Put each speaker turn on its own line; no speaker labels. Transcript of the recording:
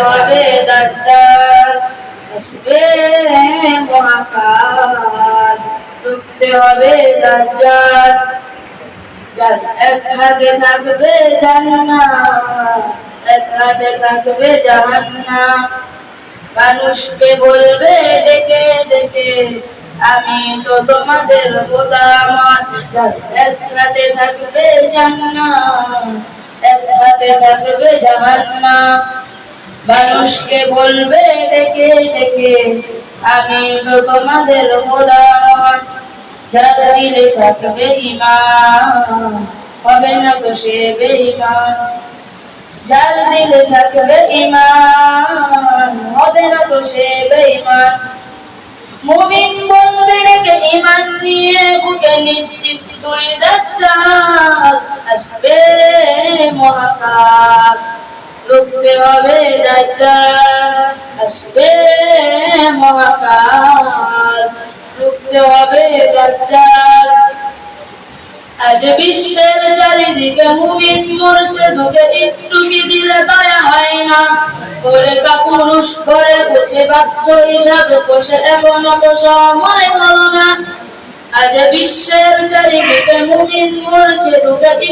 হবে দাজ্জাল, আসবে মহাকাল, রুখতে হবে দাজ্জাল। যার এক হাতে থাকবে জান্নাত, এক হাতে থাকবে জাহান্নাম। মানুষকে বলবে ডেকে ডেকে, আমি তো তোমাদের খোদা আমার। যার এক হাতে থাকবে জান্নাত, এক হাতে থাকবে জাহান্নাম। মানুষকে বলবে ডেকে ডেকে, আমি তো তোমাদের খোদা আমার। যার দিলে থাকবে ঈমান, হবে না তো সে বেঈমান। যার দিলে থাকবে ঈমান, হবে না তো সে বেঈমান। মুমিন বলবে ডেকে ঈমান নিয়ে বুকে, নিশ্চিত তুই দাজ্জাল, আসবে মহাকাল, রুখতে হবে দাজ্জাল, আসবে মহাকাল, রুখতে হবে দাজ্জাল। আজ বিশ্বের চারিদিকে মুমিন মরছে দুঃখে, একটু কি দিলে দয়া হয় না? করে কাপুরুষ করে বুঝে বাচ্চ হিসাবে বসে, এখনো তো সময় হলো না। আজ বিশ্বের চারিদিকে মুমিন মরছে দুঃখে।